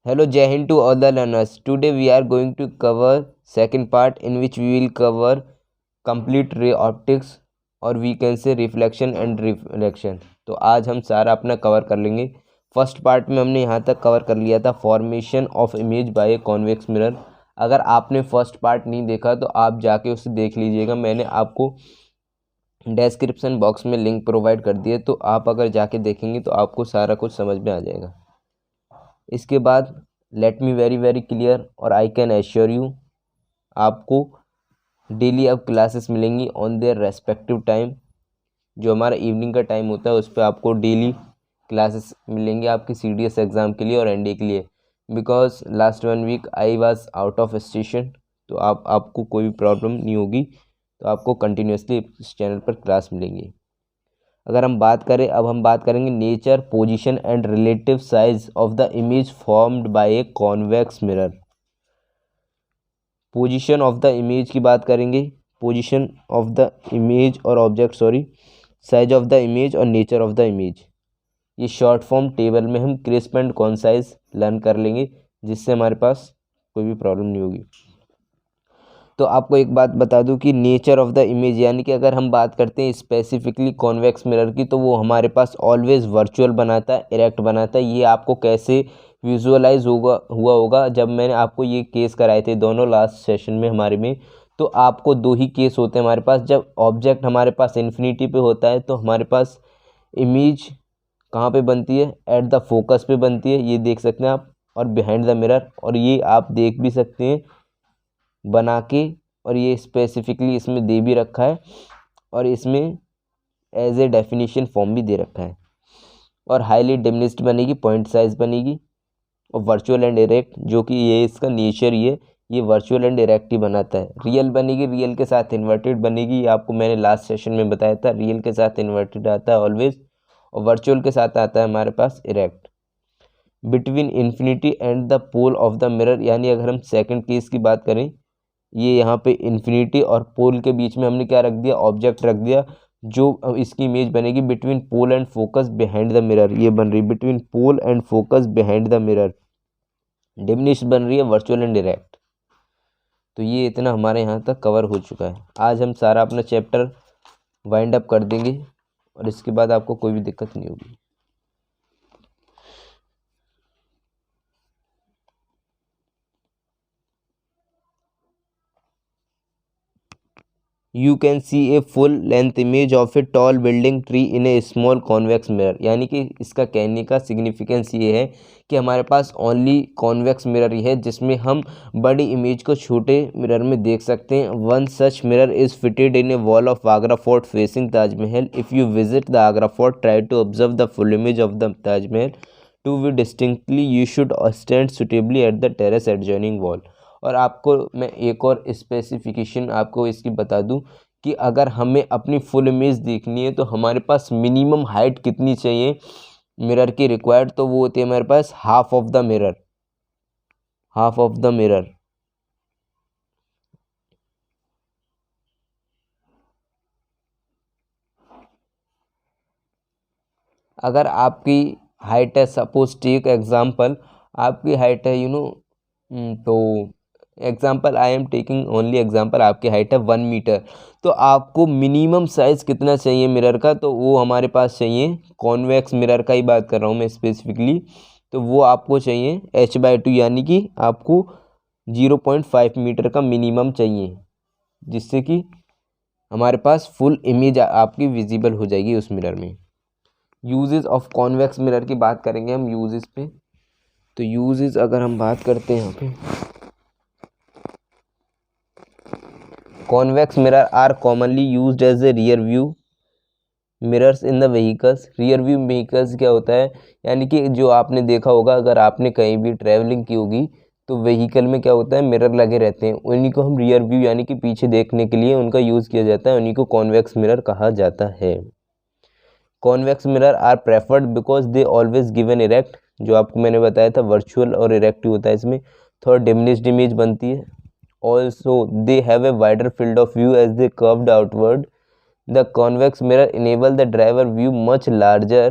Hello, Jai Hind to all the learners. Today we are going to cover second part in which we will cover complete ray optics और we can say reflection and reflection. तो आज हम सारा अपना cover कर लेंगे. First part में हमने यहाँ तक कवर कर लिया था formation of image by a convex mirror. अगर आपने फर्स्ट पार्ट नहीं देखा तो आप जाके उसे देख लीजिएगा. मैंने आपको डिस्क्रिप्शन बॉक्स में लिंक प्रोवाइड कर दिए, तो आप अगर जाके देखेंगे तो आपको सारा कुछ समझ में आ जाएगा. इसके बाद let me very very clear और आई कैन एश्योर यू, आपको डेली अब क्लासेस मिलेंगी ऑन देयर रेस्पेक्टिव टाइम. जो हमारा इवनिंग का टाइम होता है उस पर आपको डेली क्लासेस मिलेंगे आपके CDS एग्ज़ाम के लिए और NDA के लिए. Because last 1 week I was out of station, तो आपको कोई भी प्रॉब्लम नहीं होगी. तो आपको कंटिन्यूसली इस चैनल पर क्लास मिलेंगी. अगर हम बात करें, अब हम बात करेंगे nature, position and relative size of the image formed by a convex mirror. Position of the image की बात करेंगे, पोजीशन ऑफ द इमेज और object size of the image और नेचर ऑफ द इमेज. ये शॉर्ट फॉर्म टेबल में हम crisp and concise learn कर लेंगे, जिससे हमारे पास कोई भी प्रॉब्लम नहीं होगी. तो आपको एक बात बता दूं कि नेचर ऑफ द इमेज, यानी कि अगर हम बात करते हैं स्पेसिफिकली कॉन्वेक्स मिरर की, तो वो हमारे पास ऑलवेज वर्चुअल बनाता है, इरेक्ट बनाता है. ये आपको कैसे विजुअलाइज हुआ होगा जब मैंने आपको ये केस कराए थे दोनों लास्ट सेशन में हमारे में. तो आपको दो ही केस होते हैं हमारे पास. जब ऑब्जेक्ट हमारे पास इन्फिनिटी पे होता है तो हमारे पास इमेज कहाँ पे बनती है, एट द फोकस पे बनती है, ये देख सकते हैं आप, और बिहाइंड द मिरर, और ये आप देख भी सकते हैं बना के, और ये स्पेसिफिकली इसमें दे भी रखा है और इसमें एज ए डेफिनेशन फॉर्म भी दे रखा है. और हाईली डिमिनिश्ड बनेगी, पॉइंट साइज बनेगी, और वर्चुअल एंड इरेक्ट, जो कि ये इसका नेचर ये वर्चुअल एंड इरेक्ट ही बनाता है. रियल बनेगी, रियल के साथ इन्वर्टेड बनेगी, ये आपको मैंने लास्ट सेशन में बताया था. रियल के साथ इन्वर्टेड आता है ऑलवेज, और वर्चुअल के साथ आता है हमारे पास erect. Between infinity and the pole of the mirror, यानी अगर हम सेकंड केस की बात करें, ये यहाँ पे इन्फिनिटी और पोल के बीच में हमने क्या रख दिया, ऑब्जेक्ट रख दिया. जो इसकी इमेज बनेगी between pole and focus behind the mirror, ये बन रही between pole and focus behind the mirror, diminish बन रही है, वर्चुअल एंड डायरेक्ट. तो ये इतना हमारे यहाँ तक कवर हो चुका है. आज हम सारा अपना चैप्टर वाइंड अप कर देंगे और इसके बाद आपको कोई भी दिक्कत नहीं होगी. You can see a full length image of a tall building tree in a small convex mirror. यानी कि इसका कहने का सिग्निफिकेंस ये है कि हमारे पास ओनली कॉन्वेक्स मिरर ही है जिसमें हम बड़ी इमेज को छोटे मिरर में देख सकते हैं. One such mirror is fitted in a wall of Agra fort facing Taj Mahal. If you visit the Agra fort, try to observe the full image of the Taj Mahal to view distinctly. You should stand suitably at the terrace adjoining wall. और आपको मैं एक और specification आपको इसकी बता दूं कि अगर हमें अपनी फुल इमेज देखनी है तो हमारे पास मिनिमम हाइट कितनी चाहिए मिरर की रिक्वायर्ड, तो वो होती है हमारे पास half of the mirror. Half of the mirror. अगर आपकी हाइट है, सपोज टेक एग्जांपल, आपकी हाइट है तो example I am taking only example, आपकी हाइट है 1 मीटर, तो आपको मिनिमम साइज़ कितना चाहिए मिरर का, तो वो हमारे पास चाहिए, कॉन्वेक्स मिरर का ही बात कर रहा हूँ मैं स्पेसिफिकली, तो वो आपको चाहिए h/2, यानी कि आपको 0.5 मीटर का मिनिमम चाहिए, जिससे कि हमारे पास फुल इमेज आपकी विजिबल हो जाएगी उस मिरर में. यूजेस ऑफ कॉन्वेक्स मिरर की बात करेंगे हम यूजेस पे. तो यूजेस अगर हम बात करते हैं यहाँ पे, convex mirror are commonly used as a rear view mirrors in the vehicles. rear view vehicles क्या होता है, यानी कि जो आपने देखा होगा, अगर आपने कहीं भी ट्रैवलिंग की होगी तो व्हीकल में क्या होता है, मिरर लगे रहते हैं, उन्हीं को हम रियर व्यू यानी कि पीछे देखने के लिए उनका यूज़ किया जाता है, उन्हीं को कॉन्वेक्स मिरर कहा जाता है. Convex mirror are preferred because they always give an erect, जो आपको मैंने बताया था वर्चुअल और इरेक्ट होता है, इसमें थोड़ा डिमिनिश्ड इमेज बनती है. Also, they have a wider field of view as they curved outward. The convex mirror enable the driver view much larger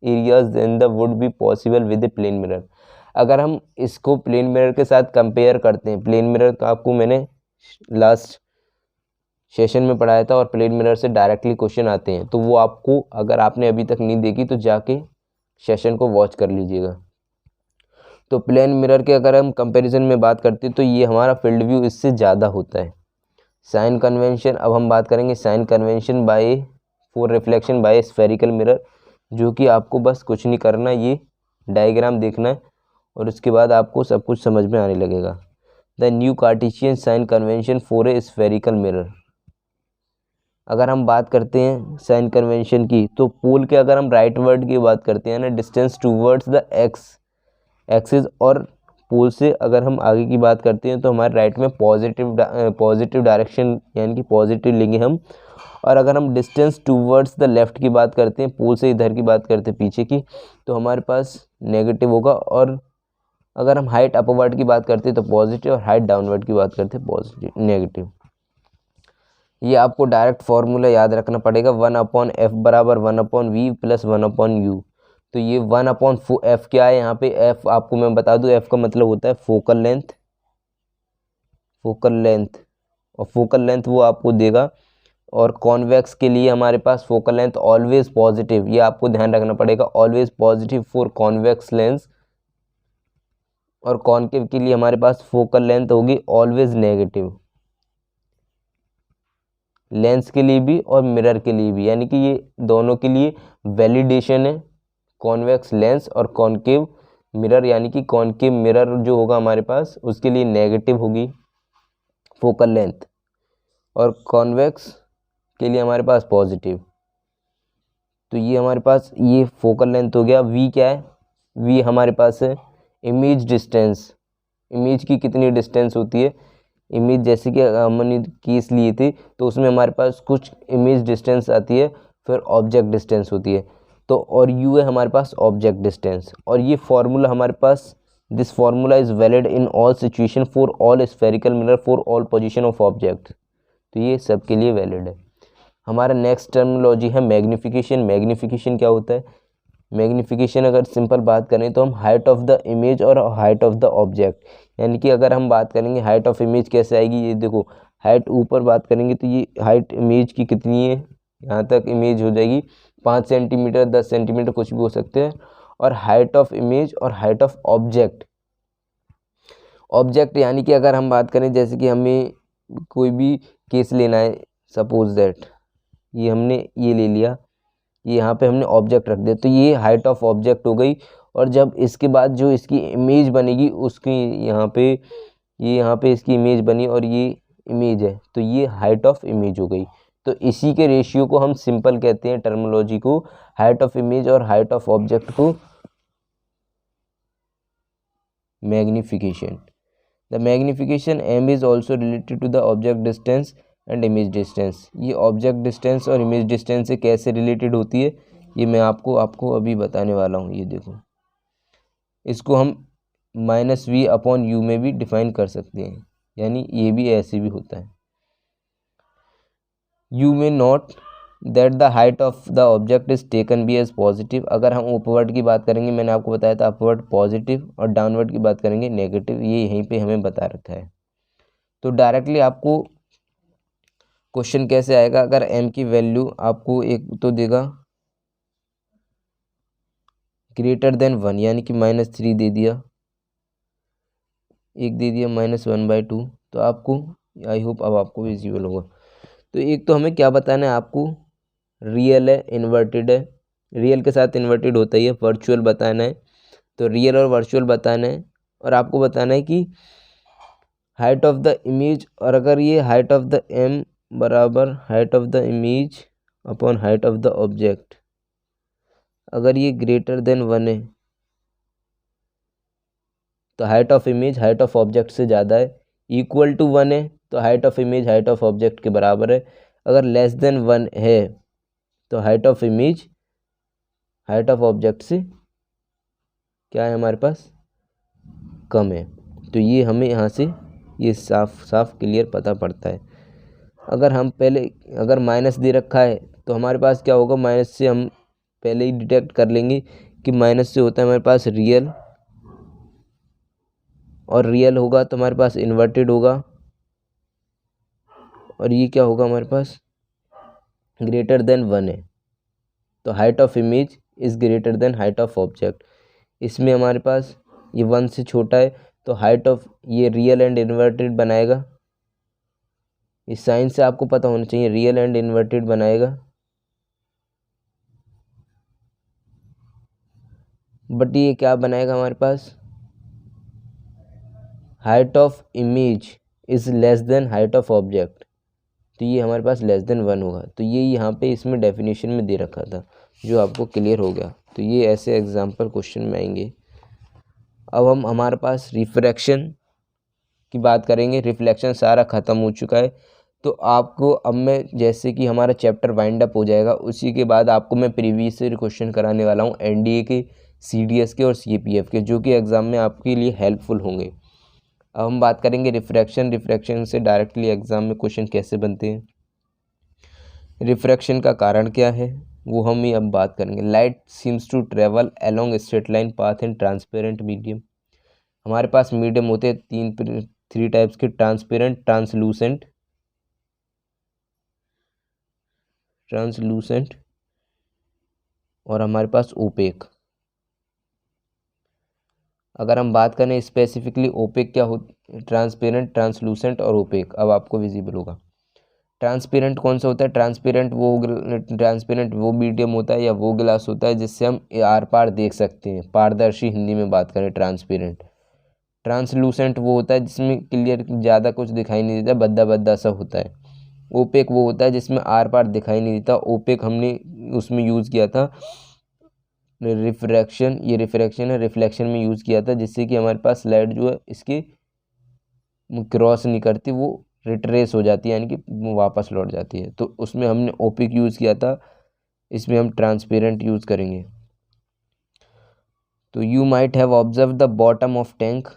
areas than the would be possible with a plane mirror. अगर हम इसको plane mirror के साथ compare करते हैं, plane mirror का आपको मैंने लास्ट सेशन में पढ़ाया था और प्लेन मिरर से डायरेक्टली क्वेश्चन आते हैं, तो वो आपको अगर आपने अभी तक नहीं देखी तो जाके सेशन को वॉच कर लीजिएगा। तो प्लेन मिरर के अगर हम कंपैरिजन में बात करते हैं तो ये हमारा फील्ड व्यू इससे ज़्यादा होता है। साइन कन्वेंशन, अब हम बात करेंगे sign convention by for reflection by spherical mirror, जो कि आपको बस कुछ नहीं करना, ये डायग्राम देखना है और उसके बाद आपको सब कुछ समझ में आने लगेगा। The new Cartesian sign convention for a spherical mirror. अगर हम बात करते हैं साइन कन्वेंशन की, तो पोल के अगर हम राइट वर्ड की बात करते हैं ना, distance towards the x axis, और पोल से अगर हम आगे की बात करते हैं तो हमारे राइट में पॉजिटिव डायरेक्शन यानी कि पॉजिटिव लेंगे हम। और अगर हम डिस्टेंस टूवर्ड्स द लेफ्ट की बात करते हैं, पोल से इधर की बात करते हैं पीछे की, तो हमारे पास नेगेटिव होगा। और अगर हम हाइट अपवर्ड की बात करते हैं तो पॉजिटिव, और हाइट डाउनवर्ड की बात करते हैं पॉजिटिव नेगेटिव। ये आपको डायरेक्ट फॉर्मूला याद रखना पड़ेगा, 1/f बराबर 1/v प्लस 1/u। तो ये 1/f क्या है, यहाँ पे f आपको मैं बता दूं, f का मतलब होता है फोकल लेंथ, और फोकल लेंथ वो आपको देगा। और कॉन्वेक्स के लिए हमारे पास फोकल लेंथ ऑलवेज पॉजिटिव, ये आपको ध्यान रखना पड़ेगा, always positive for convex lens. और कॉनकेव के लिए हमारे पास फोकल लेंथ होगी ऑलवेज नेगेटिव, लेंस के लिए भी और मिरर के लिए भी, यानी कि ये दोनों के लिए वैलिडेशन है, कॉन्वेक्स लेंस और कॉनकेव मिरर। यानी कि कॉनकेव मिरर जो होगा हमारे पास उसके लिए नेगेटिव होगी फोकल लेंथ, और कॉन्वेक्स के लिए हमारे पास पॉजिटिव। तो ये हमारे पास ये फोकल लेंथ हो गया। वी क्या है, वी हमारे पास है इमेज डिस्टेंस। इमेज की कितनी डिस्टेंस होती है, इमेज जैसे कि हमने केस लिए थे तो उसमें हमारे पास कुछ इमेज डिस्टेंस आती है, फिर ऑब्जेक्ट डिस्टेंस होती है। तो और यू है हमारे पास ऑब्जेक्ट डिस्टेंस। और ये फार्मूला हमारे पास, this formula is valid in all situation for all spherical mirror for all position of object. तो ये सब के लिए वैलिड है। हमारा नेक्स्ट टर्मिनोलॉजी है मैग्निफिकेशन। मैग्निफिकेशन क्या होता है, मैग्निफिकेशन अगर सिंपल बात करें तो हम हाइट ऑफ द इमेज और हाइट ऑफ द ऑब्जेक्ट, यानी कि अगर हम बात करेंगे हाइट ऑफ इमेज कैसे आएगी, ये देखो हाइट ऊपर बात करेंगे तो ये हाइट इमेज की कितनी है, यहाँ तक इमेज हो जाएगी 5 सेंटीमीटर 10 सेंटीमीटर कुछ भी हो सकते हैं। और हाइट ऑफ इमेज और हाइट ऑफ ऑब्जेक्ट, ऑब्जेक्ट यानी कि अगर हम बात करें जैसे कि हमें कोई भी केस लेना है, सपोज दैट ये हमने ये ले लिया, ये यहाँ पे हमने ऑब्जेक्ट रख दिया, तो ये हाइट ऑफ ऑब्जेक्ट हो गई। और जब इसके बाद जो इसकी इमेज बनेगी उसकी यहाँ पे, ये यहाँ पे इसकी इमेज बनी और ये इमेज है, तो ये हाइट ऑफ इमेज हो गई। तो इसी के रेशियो को हम सिंपल कहते हैं, टर्मिनोलॉजी को, हाइट ऑफ इमेज और हाइट ऑफ ऑब्जेक्ट को magnification. The magnification m is also related to the object distance and image distance. ये ऑब्जेक्ट डिस्टेंस और इमेज डिस्टेंस से कैसे रिलेटेड होती है ये मैं आपको अभी बताने वाला हूँ। ये देखो, इसको हम -v/u में भी डिफाइन कर सकते हैं, यानी ये भी ऐसे भी होता है। You may note that the height of the object is taken be as positive. अगर हम अपवर्ड की बात करेंगे, मैंने आपको बताया था अपवर्ड पॉजिटिव, और डाउनवर्ड की बात करेंगे नेगेटिव, ये यहीं पे हमें बता रखा है। तो डायरेक्टली आपको क्वेश्चन कैसे आएगा, अगर m की वैल्यू आपको एक तो देगा ग्रेटर देन 1, यानी कि -3 दे दिया, एक दे दिया -1/2, तो आपको, आई होप अब आपको विजिबल होगा। तो एक तो हमें क्या बताना है आपको, रियल है इन्वर्टेड है, रियल के साथ इन्वर्टेड होता ही है, वर्चुअल बताना है, तो रियल और वर्चुअल बताना है। और आपको बताना है कि हाइट ऑफ द इमेज, और अगर ये हाइट ऑफ द m बराबर height of the image upon height of the object, अगर ये ग्रेटर देन 1 है तो height of image height of object से ज़्यादा है, इक्वल टू 1 है तो height of image height of object के बराबर है, अगर लेस देन 1 है तो height of image height of object से क्या है हमारे पास, कम है। तो ये हमें यहाँ से ये साफ साफ क्लियर पता पड़ता है। अगर हम पहले, अगर माइनस दे रखा है तो हमारे पास क्या होगा, माइनस से हम पहले ही डिटेक्ट कर लेंगे कि माइनस से होता है हमारे पास रियल, और रियल होगा तो हमारे पास इन्वर्टेड होगा, और ये क्या होगा हमारे पास ग्रेटर देन 1 है, तो height of image is greater than height of object. इसमें हमारे पास ये 1 से छोटा है, तो हाइट ऑफ ये रियल एंड इन्वर्टेड बनाएगा। इस साइन से आपको पता होना चाहिए, रियल एंड इन्वर्टेड बनाएगा, बट ये क्या बनाएगा हमारे पास, height of image is less than height of object, तो ये हमारे पास लेस देन 1 होगा। तो ये यहाँ पे इसमें डेफिनेशन में दे रखा था, जो आपको क्लियर हो गया। तो ये ऐसे एग्जाम्पल क्वेश्चन में आएंगे। अब हम हमारे पास रिफ्रैक्शन की बात करेंगे। रिफ्लेक्शन सारा ख़त्म हो चुका है, तो आपको अब मैं जैसे कि हमारा चैप्टर वाइंड अप हो जाएगा, उसी के बाद आपको मैं प्रीवियस ईयर क्वेश्चन कराने वाला हूँ एनडीए के, सीडीएस के और सीपीएफ के, जो कि एग्ज़ाम में आपके लिए हेल्पफुल होंगे। अब हम बात करेंगे रिफ्रैक्शन से डायरेक्टली एग्ज़ाम में क्वेश्चन कैसे बनते हैं, रिफ्रैक्शन का कारण क्या है, वो हम ही अब बात करेंगे। Light seems to travel along straight line path in transparent medium. हमारे पास मीडियम होते हैं थ्री टाइप्स के, ट्रांसपेरेंट, ट्रांसलूसेंट और हमारे पास ओपेक। अगर हम बात करें स्पेसिफिकली ओपेक क्या हो, ट्रांसपेरेंट, ट्रांसलूसेंट और ओपेक, अब आपको विजिबल होगा। ट्रांसपेरेंट कौन सा होता है, ट्रांसपेरेंट वो मीडियम होता है या वो गिलास होता है जिससे हम आर पार देख सकते हैं, पारदर्शी हिंदी में बात करें ट्रांसपेरेंट। ट्रांसलूसेंट वो होता है जिसमें क्लियर ज़्यादा कुछ दिखाई नहीं देता, बद्दा बद्दा सा होता है। ओपेक वो होता है जिसमें आर पार दिखाई नहीं देता। ओपेक हमने उसमें यूज़ किया था रिफ्रैक्शन, ये रिफ्रैक्शन है, रिफ्लेक्शन में यूज़ किया था, जिससे कि हमारे पास लाइट जो है इसकी क्रॉस नहीं करती, वो रिट्रेस हो जाती है, यानी कि वो वापस लौट जाती है। तो उसमें हमने ओपेक यूज़ किया था, इसमें हम ट्रांसपेरेंट यूज़ करेंगे। तो you might have observe the bottom of tank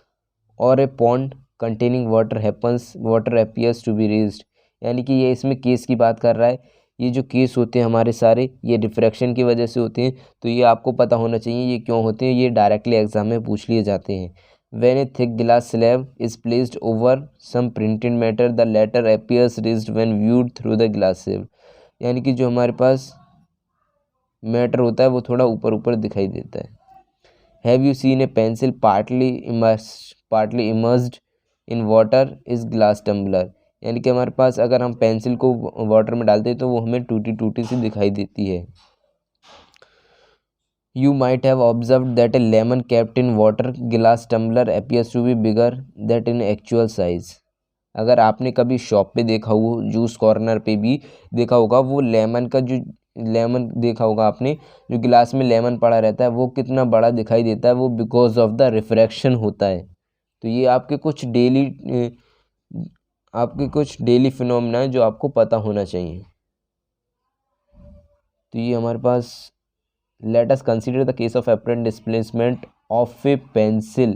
और a pond containing water appears to be raised, यानी कि ये इसमें केस की बात कर रहा है। ये जो केस होते हैं हमारे सारे, ये डिफ्रैक्शन की वजह से होते हैं, तो ये आपको पता होना चाहिए ये क्यों होते हैं, ये डायरेक्टली एग्जाम में पूछ लिए जाते हैं। When a thick glass slab is placed over some printed matter the letter appears raised when viewed through the glass slab, यानी कि जो हमारे पास मैटर होता है वो थोड़ा ऊपर ऊपर दिखाई देता है। Have you seen a pencil partly immersed in water is glass tumbler, यानी कि हमारे पास अगर हम पेंसिल को वाटर में डालते हैं तो वो हमें टूटी टूटी सी दिखाई देती है। You might have observe that a lemon kept in water glass tumbler appears to be bigger that in actual size. अगर आपने कभी शॉप पे देखा हो, जूस कॉर्नर पे भी देखा होगा, वो लेमन देखा होगा आपने, जो गिलास में लेमन पड़ा रहता है वो कितना बड़ा दिखाई देता है, वो बिकॉज ऑफ द रिफ्रैक्शन होता है। तो ये आपके कुछ डेली फिनोमेना है जो आपको पता होना चाहिए। तो ये हमारे पास, let us consider the case of apparent displacement of a pencil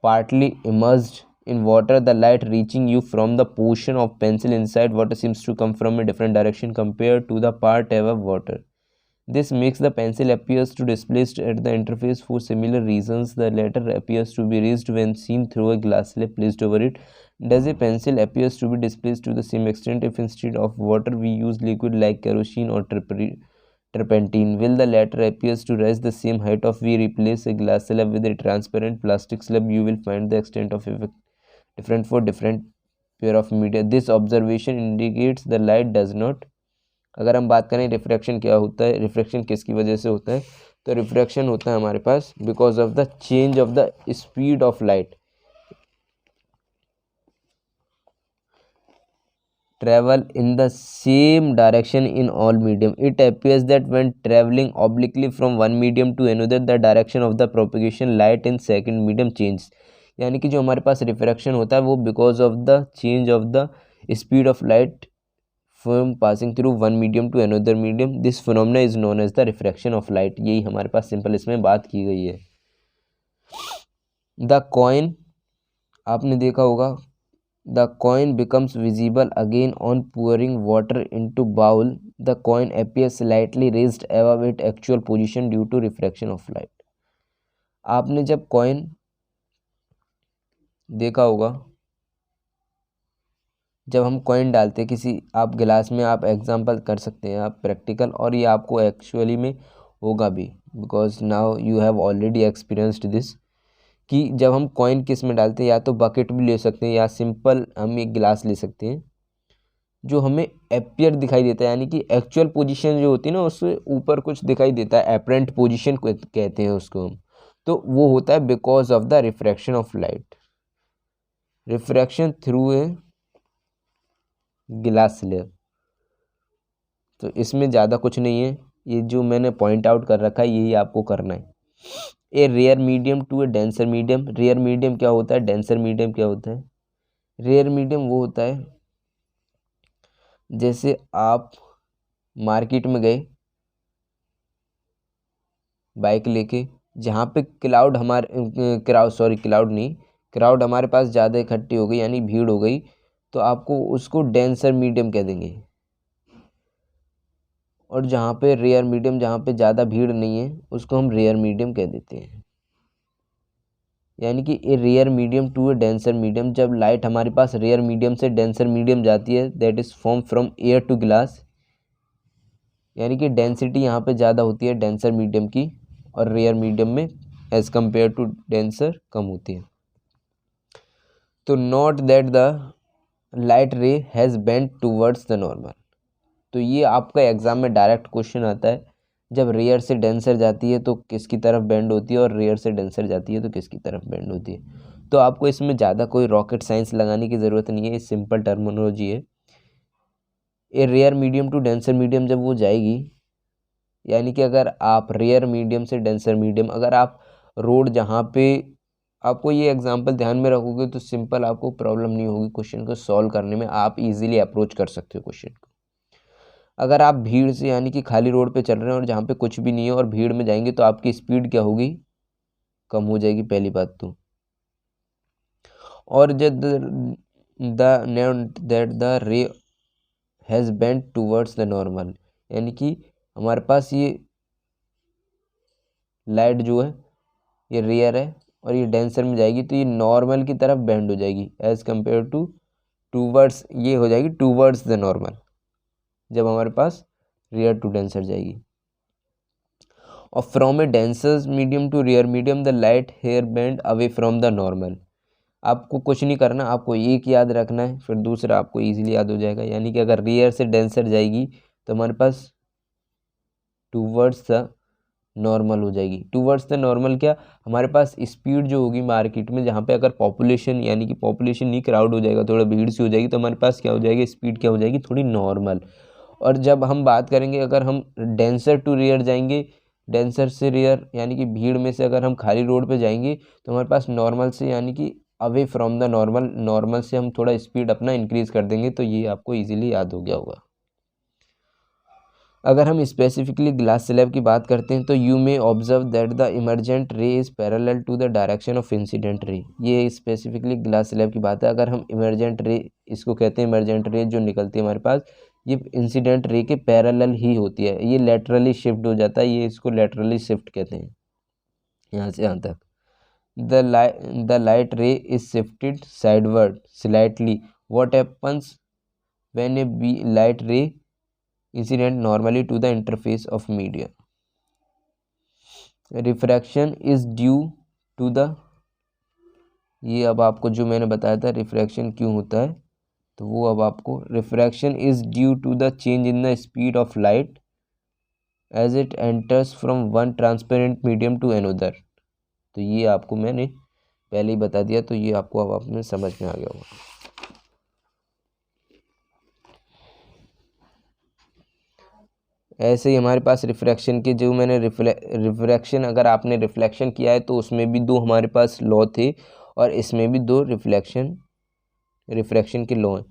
partly immersed in water, the light reaching you from the portion of pencil inside water seems to come from a different direction compared to the part above water. This makes the pencil appears to displaced at the interface. For similar reasons, the latter appears to be raised when seen through a glass slab placed over it. Does a pencil appears to be displaced to the same extent if instead of water we use liquid like kerosene or turpentine? Will the latter appears to rise the same height if we replace a glass slab with a transparent plastic slab? You will find the extent of effect different for different pair of media. This observation indicates the light does not. अगर हम बात करें refraction क्या होता है, refraction किसकी वजह से होता है, तो रिफ्रैक्शन होता है हमारे पास because of the change of the speed of light travel in the same direction in all medium. It appears that when traveling obliquely from one medium to another, the direction of the propagation light in second medium changes. यानी कि जो हमारे पास refraction होता है वो because of the change of the speed of light from passing through one medium to another medium, this phenomena is known as the refraction of light. यही हमारे पास simple इसमें बात की गई है। द कॉइन, आपने देखा होगा, the coin becomes visible again on pouring water into bowl. The coin appears slightly raised above its actual position due to refraction of light. आपने जब कॉइन देखा होगा, जब हम कॉइन डालते हैं किसी आप गिलास में, आप एग्जांपल कर सकते हैं आप प्रैक्टिकल, और ये आपको एक्चुअली में होगा भी, because now you have already experienced this, कि जब हम कॉइन किस में डालते हैं, या तो बकेट भी ले सकते हैं या सिंपल हम एक गिलास ले सकते हैं, जो हमें एपियर दिखाई देता है, यानी कि एक्चुअल पोजीशन जो होती है ना उससे ऊपर कुछ दिखाई देता है, एपरेंट पोजीशन कहते हैं उसको हम, तो वो होता है because of the refraction of light, refraction through a गिलास लेयर। तो इसमें ज़्यादा कुछ नहीं है, ये जो मैंने पॉइंट आउट कर रखा है यही आपको करना है। A rare medium to a denser medium, rare medium क्या होता है, डेंसर मीडियम क्या होता है? रेयर मीडियम वो होता है जैसे आप मार्केट में गए बाइक लेके, जहाँ पे क्राउड हमारे क्राउड नहीं, क्राउड हमारे पास ज़्यादा इकट्ठी हो गई यानी भीड़ हो गई, तो आपको उसको डेंसर मीडियम कह देंगे। और जहाँ पे रेयर मीडियम, जहाँ पे ज़्यादा भीड़ नहीं है, उसको हम रेयर मीडियम कह देते हैं। यानी कि a rare medium to a denser medium, जब लाइट हमारे पास रेयर मीडियम से डेंसर मीडियम जाती है, that is form from air to glass, यानी कि डेंसिटी यहाँ पे ज़्यादा होती है डेंसर मीडियम की, और रेयर मीडियम में एज़ कम्पेयर टू डेंसर कम होती है। तो नोट दैट द लाइट रे has bent towards the normal, तो ये आपका एग्ज़ाम में डायरेक्ट क्वेश्चन आता है, जब रेयर से डेंसर जाती है तो किसकी तरफ बेंड होती है, और रेयर से डेंसर जाती है तो किसकी तरफ बेंड होती है। तो आपको इसमें ज़्यादा कोई रॉकेट साइंस लगाने की ज़रूरत नहीं है, ये सिंपल टर्मिनोलॉजी है। A rare medium to denser medium जब वो जाएगी, यानी कि अगर आप रेयर मीडियम से डेंसर मीडियम, अगर आप रोड जहाँ पे, आपको ये एग्जांपल ध्यान में रखोगे तो सिंपल आपको प्रॉब्लम नहीं होगी क्वेश्चन को सॉल्व करने में, आप इजीली अप्रोच कर सकते हो क्वेश्चन को। अगर आप भीड़ से यानी कि खाली रोड पे चल रहे हैं और जहाँ पे कुछ भी नहीं है और भीड़ में जाएंगे, तो आपकी स्पीड क्या होगी, कम हो जाएगी पहली बात तो। और जब द रे has bent towards the normal, यानी कि हमारे पास ये लाइट जो है ये रेयर है और ये डेंसर में जाएगी, तो ये नॉर्मल की तरफ बेंड हो जाएगी एज़ कम्पेयर टू टूवर्ड्स, ये हो जाएगी टूवर्ड्स द नॉर्मल जब हमारे पास रेयर टू डेंसर जाएगी। और from a denser medium to rare medium the light here bend away from the normal. आपको कुछ नहीं करना, आपको एक याद रखना है, फिर दूसरा आपको इजीली याद हो जाएगा। यानी कि अगर रेयर से डेंसर जाएगी तो हमारे पास टूवर्ड्स द नॉर्मल हो जाएगी। टूवर्ड्स द नॉर्मल क्या, हमारे पास स्पीड जो होगी मार्केट में, जहाँ पे अगर पॉपुलेशन यानी कि पॉपुलेशन नहीं क्राउड हो जाएगा, थोड़ा भीड़ सी हो जाएगी, तो हमारे पास क्या हो जाएगी, स्पीड क्या हो जाएगी, थोड़ी नॉर्मल। और जब हम बात करेंगे, अगर हम डेंसर टू रेयर जाएंगे, डेंसर से रेयर यानी कि भीड़ में से अगर हम खाली रोड पे जाएंगे, तो हमारे पास नॉर्मल से यानी कि away from the normal, normal से हम थोड़ा स्पीड अपना इंक्रीज़ कर देंगे। तो ये आपको ईजिली याद हो गया होगा। अगर हम स्पेसिफिकली ग्लास स्लैब की बात करते हैं, तो you may observe that the emergent ray is parallel to the direction of incident ray. ये स्पेसिफिकली ग्लास स्लैब की बात है। अगर हम इमरजेंट रे, इसको कहते हैं इमरजेंट रे जो निकलती है हमारे पास, ये इंसिडेंट रे के पैरेलल ही होती है, ये लेटरली शिफ्ट हो जाता है, ये इसको लेटरली शिफ्ट कहते हैं यहाँ से यहाँ तक। द लाइट रे is shifted sideward slightly, what happens when A light रे incident normally to the interface of media. Refraction is due to the, ये अब आपको जो मैंने बताया था रिफ्रैक्शन क्यों होता है, तो वो अब आपको, refraction is due to the change in the speed of light as it enters from one transparent medium to another. तो ये आपको मैंने पहले ही बता दिया, तो ये आपको अब आपने समझ में आ गया होगा। ऐसे ही हमारे पास रिफ्रैक्शन के जो मैंने रिफ्रैक्शन, अगर आपने रिफ्लेक्शन किया है तो उसमें भी दो हमारे पास लॉ थे, और इसमें भी दो रिफ्रैक्शन के लॉ हैं।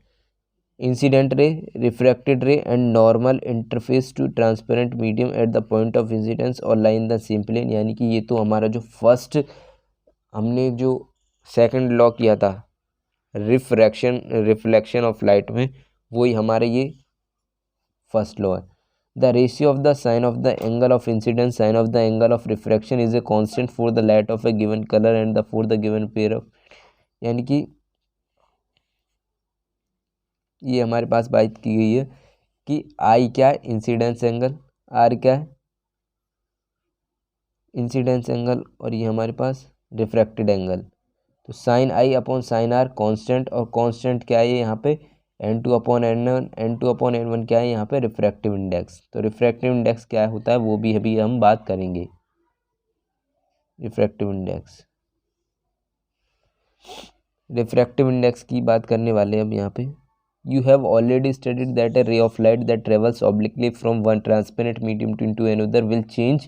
Incident ray, refracted ray and normal interface to transparent medium at the point of incidence और लाइन द सेम प्लेन। यानी कि ये तो हमारा जो फर्स्ट हमने जो सेकंड लॉ किया था रिफ्लेक्शन ऑफ लाइट में, वही हमारे ये फर्स्ट लॉ है। The ratio of the sine of the angle of incidence sine of the angle of refraction is a constant for the light of a given color and for the given pair of, यानी कि ये हमारे पास बात की गई है कि आई क्या है, इंसिडेंस एंगल, आर क्या है, इंसिडेंस एंगल, और ये हमारे पास रिफ्रैक्टेड एंगल। तो sine i upon sine r constant, और कांस्टेंट क्या है यहाँ पे, n2/n1, n2/n1 क्या है यहाँ पे, रिफ्रैक्टिव इंडेक्स। तो रिफ्रैक्टिव इंडेक्स क्या होता है वो भी अभी हम बात करेंगे। रिफ्रैक्टिव इंडेक्स, रिफ्रैक्टिव इंडेक्स की बात करने वाले हैं अब यहाँ पे। You have already studied that a ray of light that travels obliquely from one transparent medium to another will change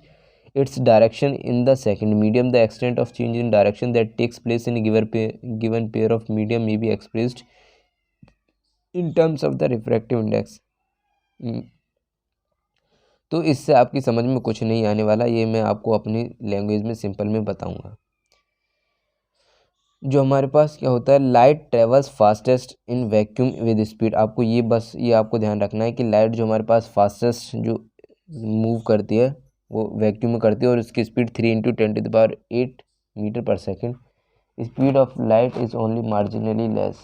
its direction in the second medium. The extent of change in direction that takes place in a given pair of medium may be expressed in terms of the refractive index. तो इससे आपकी समझ में कुछ नहीं आने वाला, ये मैं आपको अपनी लैंग्वेज में सिंपल में बताऊंगा। जो हमारे पास क्या होता है, light travels fastest in vacuum with speed. आपको ये बस ये आपको ध्यान रखना है कि लाइट जो हमारे पास फास्टेस्ट जो मूव करती है वो वैक्यूम में करती है, और उसकी स्पीड 3 × 10⁸ मीटर पर second. Speed of light is only marginally less.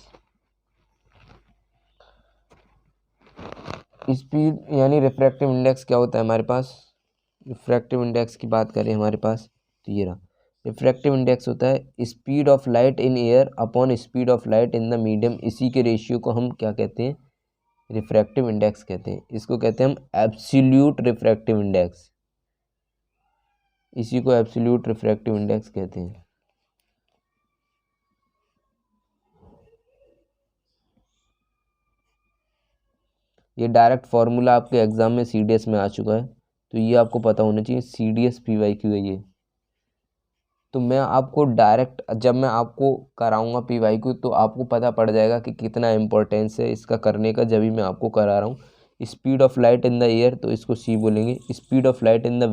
Speed यानी रिफ्रैक्टिव इंडेक्स क्या होता है हमारे पास, रिफ्रैक्टिव इंडेक्स की बात करें हमारे पास तो ये रहा। रिफ्रैक्टिव इंडेक्स होता है speed of light in air upon speed of light in the medium. इसी के रेशियो को हम क्या कहते हैं, रिफ्रैक्टिव इंडेक्स कहते हैं। इसको कहते हैं हम एब्सोल्यूट रिफ्रैक्टिव इंडेक्स, इसी को एब्सोल्यूट रिफ्रैक्टिव इंडेक्स कहते हैं। ये डायरेक्ट फार्मूला आपके एग्जाम में CDS में आ चुका है, तो ये आपको पता होना चाहिए। CDS PYQ है ये। तो मैं आपको डायरेक्ट जब मैं आपको कराऊंगा PYQ तो आपको पता पड़ जाएगा कि कितना इम्पोर्टेंस है इसका करने का, जब भी मैं आपको करा रहा हूँ। Speed of light in the air तो इसको C बोलेंगे, speed of light in the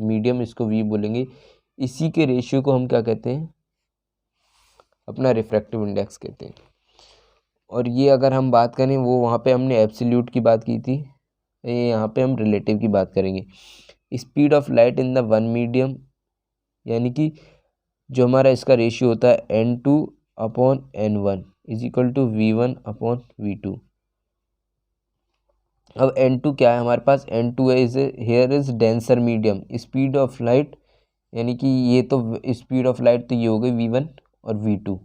medium इसको V बोलेंगे। इसी के रेशियो को हम क्या कहते हैं, अपना रिफ्रैक्टिव इंडेक्स कहते हैं। और ये अगर हम बात करें, वो वहाँ पे हमने एब्सोल्यूट की बात की थी, ये यहाँ पे हम रिलेटिव की बात करेंगे। Speed of light in the one medium, यानी कि जो हमारा इसका रेशियो होता है n2/n1 is equal to v1/v2। अब n2 क्या है हमारे पास, n2 है is here is denser medium. Speed of light यानी कि ये तो स्पीड ऑफ लाइट तो ये हो गई v1 और v2।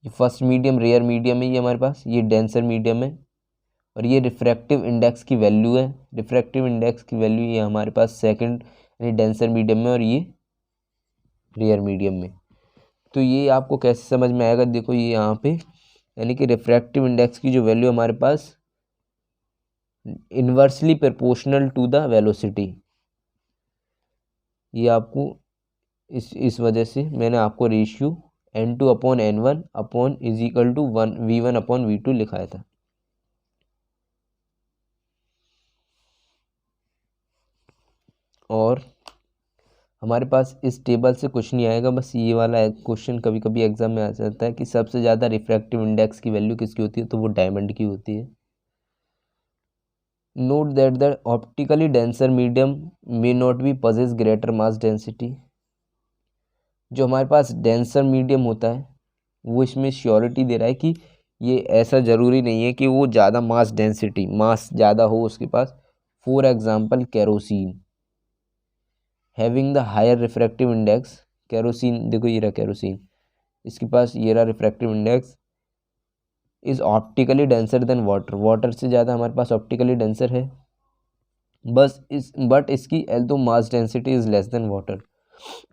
ये फर्स्ट मीडियम रेयर मीडियम है ये हमारे पास, ये डेंसर मीडियम है, और ये रिफ्रैक्टिव इंडेक्स की वैल्यू है। रिफ्रैक्टिव इंडेक्स की वैल्यू ये हमारे पास सेकंड यानी डेंसर मीडियम में, और ये रेयर मीडियम में। तो ये आपको कैसे समझ में आएगा, देखो ये यहाँ पे यानी कि रिफ्रैक्टिव इंडेक्स की जो वैल्यू हमारे पास inversely proportional to the velocity. ये आपको इस वजह से मैंने आपको ratio n2/n1 is equal to v1/v2 लिखाया था। और हमारे पास इस टेबल से कुछ नहीं आएगा, बस ये वाला क्वेश्चन कभी कभी एग्जाम में आ जाता है कि सबसे ज़्यादा रिफ्रैक्टिव इंडेक्स की वैल्यू किसकी होती है, तो वो डायमंड की होती है। Note that the optically denser medium may not be possess greater mass density. जो हमारे पास डेंसर मीडियम होता है वो इसमें श्योरिटी दे रहा है कि ये ऐसा ज़रूरी नहीं है कि वो ज़्यादा मास डेंसिटी मास ज़्यादा हो उसके पास। For example kerosene having the higher refractive index, kerosene देखो ये रहा केरोसिन, इसके पास ये रहा refractive index is optically denser than water. Water से ज़्यादा हमारे पास ऑप्टिकली डेंसर है, बट इसकी although mass density is less than water.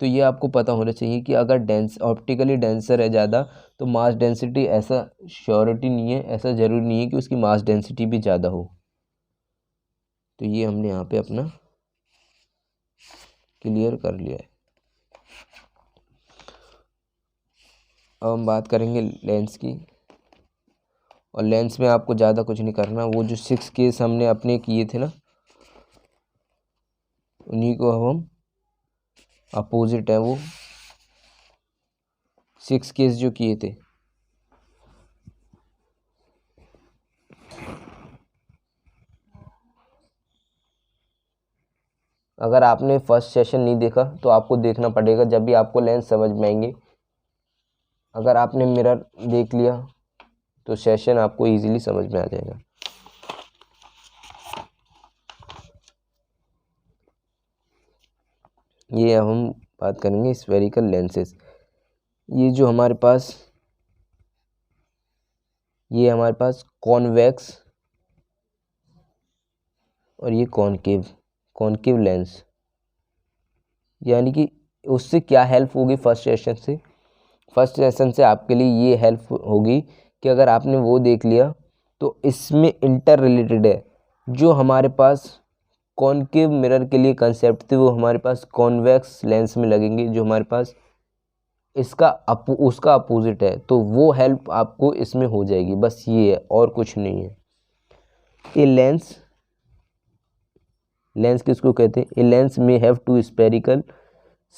तो ये आपको पता होना चाहिए कि अगर ऑप्टिकली डेंसर है ज़्यादा तो मास डेंसिटी ऐसा श्योरिटी नहीं है, ऐसा ज़रूरी नहीं है कि उसकी मास डेंसिटी भी ज़्यादा हो। तो ये हमने यहाँ पे अपना क्लियर कर लिया है। अब हम बात करेंगे लेंस की, और लेंस में आपको ज़्यादा कुछ नहीं करना। वो जो 6 केस हमने अपने किए थे ना, उन्हीं को हम अपोजिट है वो 6 केस जो किए थे। अगर आपने फर्स्ट सेशन नहीं देखा तो आपको देखना पड़ेगा, जब भी आपको लेंस समझ में आएंगे अगर आपने मिरर देख लिया तो सेशन आपको इजीली समझ में आ जाएगा। ये अब हम बात करेंगे स्फेरिकल लेंसेज। ये जो हमारे पास कॉन्वेक्स और ये कॉनकेव लेंस, यानी कि उससे क्या हेल्प होगी फर्स्ट सेशन से आपके लिए ये हेल्प होगी कि अगर आपने वो देख लिया तो इसमें इंटर रिलेटेड है। जो हमारे पास कॉनकेव मिरर के लिए कंसेप्ट थे वो हमारे पास कॉन्वेक्स लेंस में लगेंगे, जो हमारे पास उसका अपोजिट है, तो वो हेल्प आपको इसमें हो जाएगी। बस ये है और कुछ नहीं है। ये लेंस किसको कहते हैं? A lens may have two spherical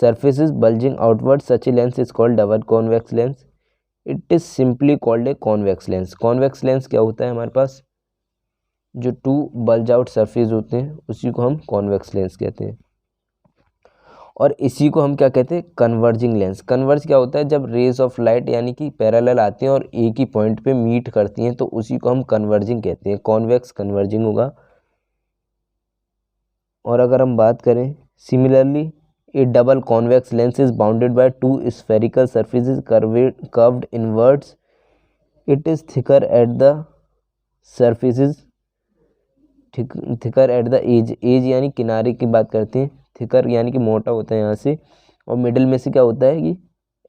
surfaces bulging outward. Such a lens is called double convex lens. It is simply called a convex lens. convex lens क्या होता है? हमारे पास जो टू बल्ज आउट सरफेस होते हैं उसी को हम कॉन्वेक्स लेंस कहते हैं। और इसी को हम क्या कहते हैं? Converging lens. कन्वर्ज क्या होता है? जब रेज ऑफ लाइट यानी कि पैरेलल आती हैं और एक ही पॉइंट पे मीट करती हैं तो उसी को हम कन्वर्जिंग कहते हैं। कॉन्वेक्स कन्वर्जिंग होगा। और अगर हम बात करें similarly, a double convex lens is bounded by two spherical surfaces curved inwards. It is thicker at the surfaces, thicker at the edge यानी किनारे की बात करते हैं। थिकर यानी कि मोटा होता है यहाँ से, और मिडिल में से क्या होता है कि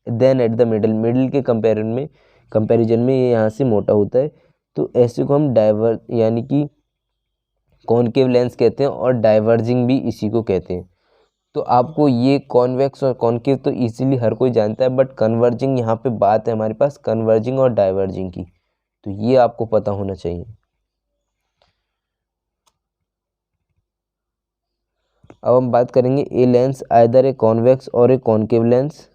देन एट द मिडिल के कंपैरिजन में ये यहाँ से मोटा होता है। तो ऐसे को हम डाइवर यानी कि कॉनकेव लेंस कहते हैं, और डाइवर्जिंग भी इसी को कहते हैं। तो आपको ये कॉन्वेक्स और कॉनकेव तो इजीली हर कोई जानता है, बट कन्वर्जिंग यहाँ पे बात है हमारे पास कन्वर्जिंग और डाइवर्जिंग की, तो ये आपको पता होना चाहिए। अब हम बात करेंगे a lens either a convex और a concave lens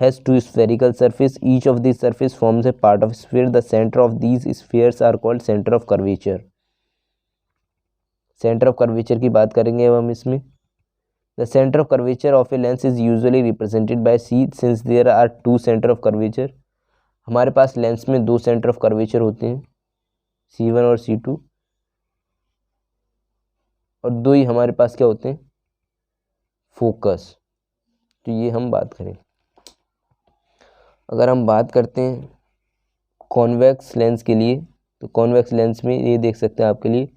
has two spherical surface, each of this surface forms a part of sphere, the centre of these spheres are called centre of curvature. Centre of curvature की बात करेंगे अब हम इसमें। The center of curvature of a lens is usually represented by C since there are two center of curvature. हमारे पास lens में दो centre of curvature होते हैं, C1 और C2, और दो ही हमारे पास क्या होते हैं? फोकस। तो ये हम बात करें। अगर हम बात करते हैं कॉन्वेक्स लेंस के लिए, तो कॉन्वेक्स लेंस में ये देख सकते हैं आपके लिए,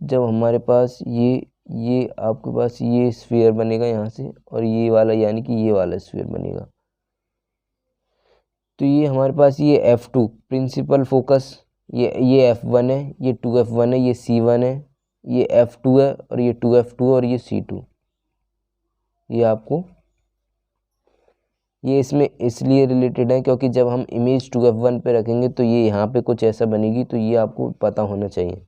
जब हमारे पास ये आपके पास ये स्फीयर बनेगा यहाँ से, और ये वाला यानी कि ये वाला स्फीयर बनेगा। तो ये हमारे पास ये F2 प्रिंसिपल फोकस, ये F1 है, ये 2F1 है, ये C1 है, ये F2 है, और ये 2F2 है, और ये C2। ये आपको ये इसमें इसलिए रिलेटेड है क्योंकि जब हम इमेज 2F1 पे रखेंगे तो ये यहाँ पे कुछ ऐसा बनेगी, तो ये आपको पता होना चाहिए।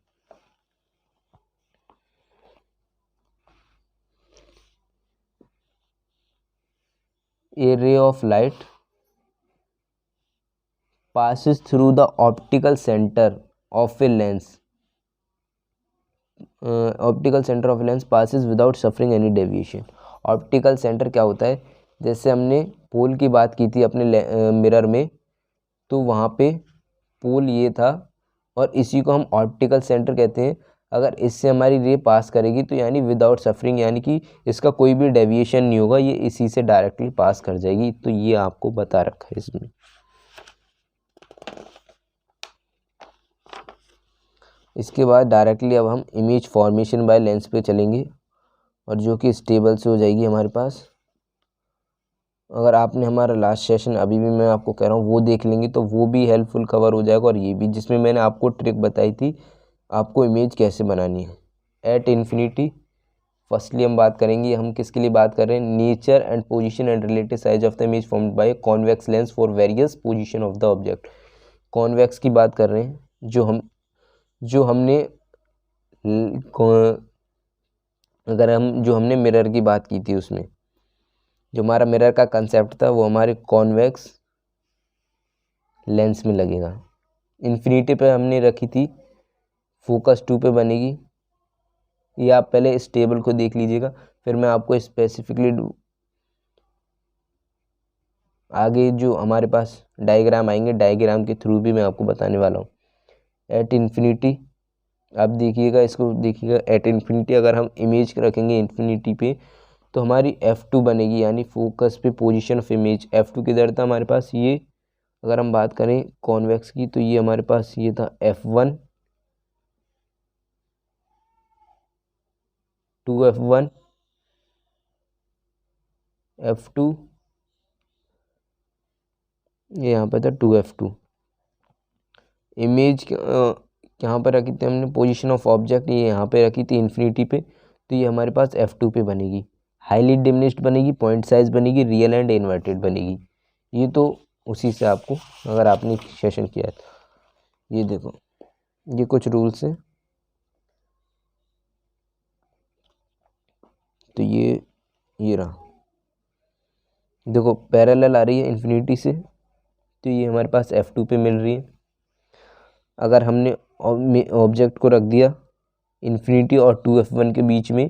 A ray of light passes through the optical center of a lens. Optical center of a lens passes without suffering any deviation. Optical centre क्या होता है? जैसे हमने पोल की बात की थी अपने मिरर में, तो वहाँ पे पोल ये था, और इसी को हम ऑप्टिकल सेंटर कहते हैं। अगर इससे हमारी रे पास करेगी तो यानी विदाउट सफरिंग, यानी कि इसका कोई भी डेविएशन नहीं होगा, ये इसी से डायरेक्टली पास कर जाएगी। तो ये आपको बता रखा है इसमें। इसके बाद डायरेक्टली अब हम इमेज फॉर्मेशन बाय लेंस पे चलेंगे, और जो कि स्टेबल से हो जाएगी हमारे पास। अगर आपने हमारा लास्ट सेशन अभी भी मैं आपको कह रहा हूँ वो देख लेंगे तो वो भी हेल्पफुल कवर हो जाएगा, और ये भी जिसमें मैंने आपको ट्रिक बताई थी आपको इमेज कैसे बनानी है। एट इन्फिनिटी फर्स्टली हम बात करेंगे, हम किसके लिए बात कर रहे हैं? Nature and position and relative size of the image formed by convex lens for various position of the object. Convex की बात कर रहे हैं, जो हमने मिरर की बात की थी, उसमें जो हमारा मिरर का कंसेप्ट था वो हमारे कॉन्वेक्स लेंस में लगेगा। इन्फिनिटी पे हमने रखी थी, फोकस 2 पे बनेगी। ये आप पहले इस टेबल को देख लीजिएगा, फिर मैं आपको स्पेसिफिकली आगे जो हमारे पास डायग्राम आएंगे, डायग्राम के थ्रू भी मैं आपको बताने वाला हूँ। एट इन्फिनिटी, आप देखिएगा, इसको देखिएगा, एट इन्फिनिटी अगर हम इमेज रखेंगे इन्फिनिटी पे तो हमारी F2 बनेगी, यानी फोकस पे पोजीशन ऑफ इमेज। F2 किधर था हमारे पास, ये अगर हम बात करें कॉन्वेक्स की तो ये हमारे पास ये था F1, 2F1, F2, ये यहाँ पर था 2F2। इमेज यहाँ पर रखी थी हमने पोजीशन ऑफ ऑब्जेक्ट, ये यहाँ पे रखी थी इन्फिनिटी पे, तो ये हमारे पास F2 पे बनेगी। हाईली डिमिनिश्ड बनेगी, पॉइंट साइज बनेगी, रियल एंड इन्वर्टेड बनेगी। ये तो उसी से आपको, अगर आपने सेशन किया है तो ये देखो, ये कुछ रूल्स हैं। तो ये रहा, देखो पैरेलल आ रही है इन्फिनिटी से, तो ये हमारे पास F2 पे मिल रही है। अगर हमने ऑब्जेक्ट को रख दिया इन्फिनिटी और 2F1 के बीच में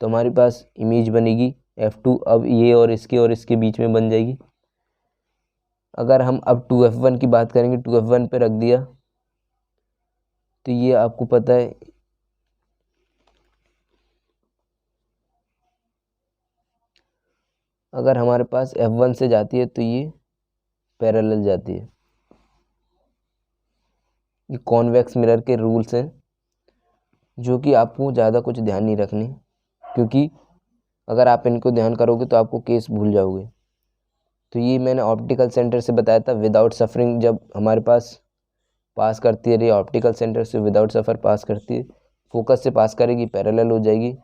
तो हमारे पास इमेज बनेगी F2। अब ये और इसके बीच में बन जाएगी। अगर हम अब 2F1 की बात करेंगे, 2F1 पे रख दिया तो ये आपको पता है अगर हमारे पास F1 से जाती है तो ये पैरेलल जाती है। ये कॉन्वेक्स मिरर के रूल्स हैं जो कि आपको ज़्यादा कुछ ध्यान नहीं रखने, क्योंकि अगर आप इनको ध्यान करोगे तो आपको केस भूल जाओगे। तो ये मैंने ऑप्टिकल सेंटर से बताया था, विदाउट सफरिंग जब हमारे पास करती है, ये ऑप्टिकल सेंटर से विदाउट सफ़र पास करती है, फोकस से पास करेगी, पैरेलल हो जाएगी।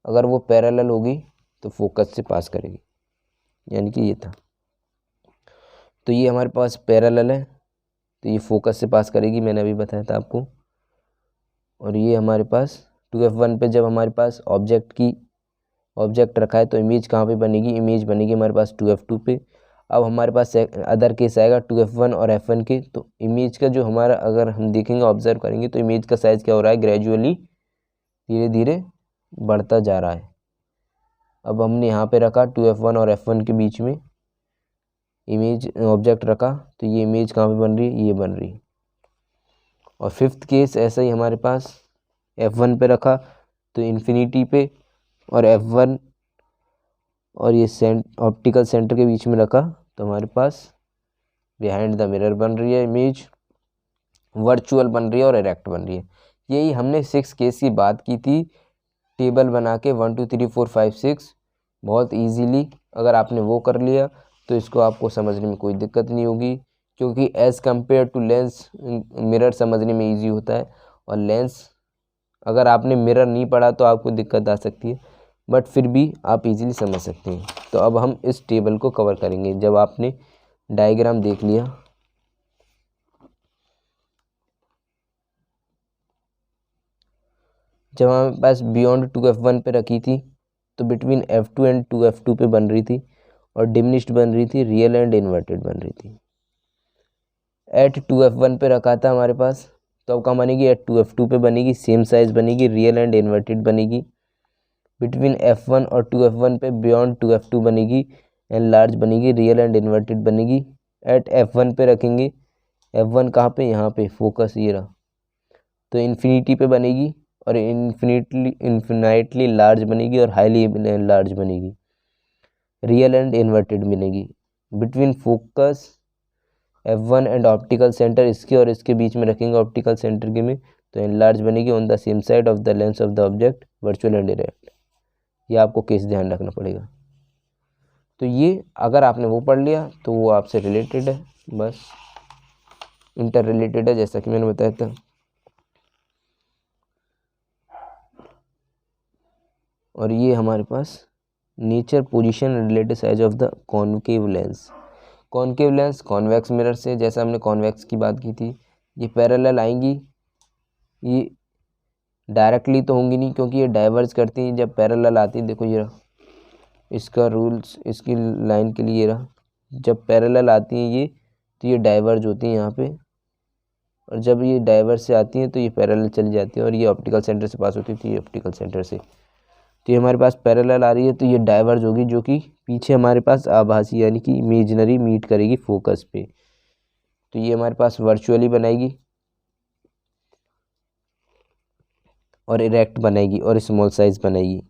अगर वो पैरेलल होगी तो फोकस से पास करेगी, यानी कि ये था। तो ये हमारे पास पैरेलल है तो ये फोकस से पास करेगी, मैंने अभी बताया था आपको। और ये हमारे पास 2F1 पे जब हमारे पास ऑब्जेक्ट रखा है तो इमेज कहाँ पे बनेगी, इमेज बनेगी हमारे पास 2F2 पे। अब हमारे पास अदर केस आएगा 2F1 और F1 के, तो इमेज का जो हमारा, अगर हम देखेंगे ऑब्जर्व करेंगे तो इमेज का साइज़ क्या हो रहा है, ग्रेजुअली धीरे धीरे बढ़ता जा रहा है। अब हमने यहाँ पे रखा 2F1 और F1 के बीच में इमेज ऑब्जेक्ट रखा तो ये इमेज कहाँ पे बन रही है, ये बन रही है। और फिफ्थ केस ऐसा ही हमारे पास F1 पे रखा तो इन्फिनिटी पे, और F1 और ये ऑप्टिकल सेंटर के बीच में रखा तो हमारे पास बिहाइंड द मिरर बन रही है इमेज, वर्चुअल बन रही है और इरेक्ट बन रही है। यही हमने 6 केस की बात की थी, टेबल बना के 1 2 3 4 5 6 बहुत इजीली। अगर आपने वो कर लिया तो इसको आपको समझने में कोई दिक्कत नहीं होगी, क्योंकि as compare to lens mirror समझने में इजी होता है। और लेंस अगर आपने मिरर नहीं पढ़ा तो आपको दिक्कत आ सकती है, बट फिर भी आप इजीली समझ सकते हैं। तो अब हम इस टेबल को कवर करेंगे। जब आपने डायग्राम देख लिया, जब हमारे पास बियॉन्ड 2F1 पे रखी थी तो बिटवीन F2 एंड 2F2 पे बन रही थी, और डिमिनिश्ड बन रही थी, रियल एंड इन्वर्टेड बन रही थी। एट 2F1 पे रखा था हमारे पास तो अब कहाँ बनेगी, एट 2F2 पे बनेगी, सेम साइज बनेगी, रियल एंड इन्वर्टेड बनेगी। बिटवीन F1 और 2F1 पे बियॉन्ड 2F2 बनेगी, एंड लार्ज बनेगी, रियल एंड इन्वर्टेड बनेगी। एट F1 पे रखेंगे, F1 कहाँ पे, यहाँ पे फोकस ये रहा, तो इन्फिनिटी पे बनेगी और इन्फिनाइटली लार्ज बनेगी और हाईली लार्ज बनेगी, रियल एंड इन्वर्टेड मिलेगी। Between focus F1 and optical centre, इसके और इसके बीच में रखेंगे ऑप्टिकल सेंटर के में, तो एनलार्ज बनेगी on the same side of the lens of the object, virtual and erect. ये आपको केस ध्यान रखना पड़ेगा। तो ये अगर आपने वो पढ़ लिया तो वो आपसे रिलेटेड है, बस इंटर रिलेटेड है, जैसा कि मैंने बताया था। और ये हमारे पास nature, position, relative size of the concave lens. Concave lens convex mirror से, जैसा हमने कॉन्वेक्स की बात की थी, ये पैरेलल आएंगी, ये डायरेक्टली तो होंगी नहीं क्योंकि ये डाइवर्ज करती हैं। जब पैरेलल आती है, देखो ये रहा इसका रूल्स, इसकी लाइन के लिए ये रहा, जब पैरेलल आती हैं ये तो ये डाइवर्ज होती हैं यहाँ पे, और जब ये डाइवर्ज से आती हैं तो ये पैरेलल चली जाती है, और ये ऑप्टिकल सेंटर से पास होती थी, ये ऑप्टिकल सेंटर से। तो ये हमारे पास पैरेलल आ रही है तो ये डाइवर्ज होगी, जो कि पीछे हमारे पास आभासी यानी कि इमेजिनरी मीट करेगी फोकस पे, तो ये हमारे पास वर्चुअली बनाएगी और इरेक्ट बनाएगी और स्मॉल साइज बनाएगी।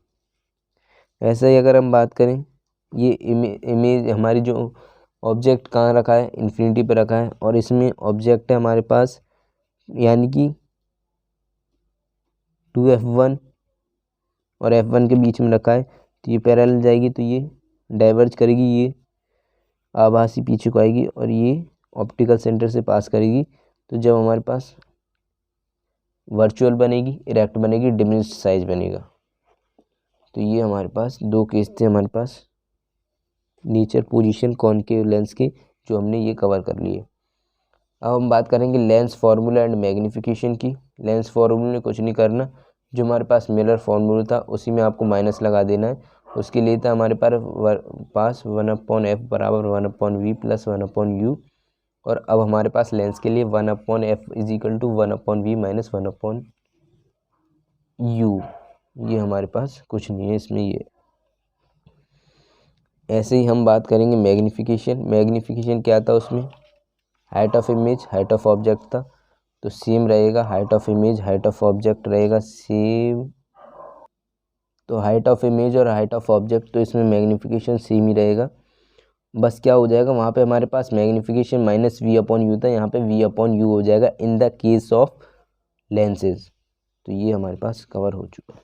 ऐसा ही अगर हम बात करें, ये इमेज हमारी जो ऑब्जेक्ट कहाँ रखा है, इन्फिनिटी पे रखा है, और इसमें ऑब्जेक्ट है हमारे पास यानी कि 2f1 और f1 के बीच में रखा है, तो ये पैरेलल जाएगी, तो ये डाइवर्ज करेगी, ये आभासी पीछे को आएगी और ये ऑप्टिकल सेंटर से पास करेगी। तो जब हमारे पास वर्चुअल बनेगी, इरेक्ट बनेगी, डिमिनिश्ड साइज बनेगा। तो ये हमारे पास दो केस थे हमारे पास नेचर, पोजीशन, कॉनकेव लेंस के, जो हमने ये कवर कर लिए। अब हम बात करेंगे लेंस फार्मूला एंड मैग्नीफिकेशन की। लेंस फार्मूला में कुछ नहीं करना, जो हमारे पास मिलर फार्मूला था उसी में आपको माइनस लगा देना है। उसके लिए था हमारे पास 1/f बराबर 1/v प्लस 1/u, और अब हमारे पास लेंस के लिए 1/f is equal to 1/v minus 1/u। ये हमारे पास कुछ नहीं है इसमें ये। ऐसे ही हम बात करेंगे मैग्नीफिकेशन। मैग्नीफिकेशन क्या था उसमें, height of image, height of object था, तो सेम रहेगा, height of image height of object रहेगा सेम। तो हाइट ऑफ इमेज और हाइट ऑफ ऑब्जेक्ट, तो इसमें मैग्नीफिकेशन सेम ही रहेगा। बस क्या हो जाएगा, वहाँ पे हमारे पास मैग्नीफिकेशन माइनस v/u था, यहाँ पे v/u हो जाएगा in the case of lenses. तो ये हमारे पास कवर हो चुका है।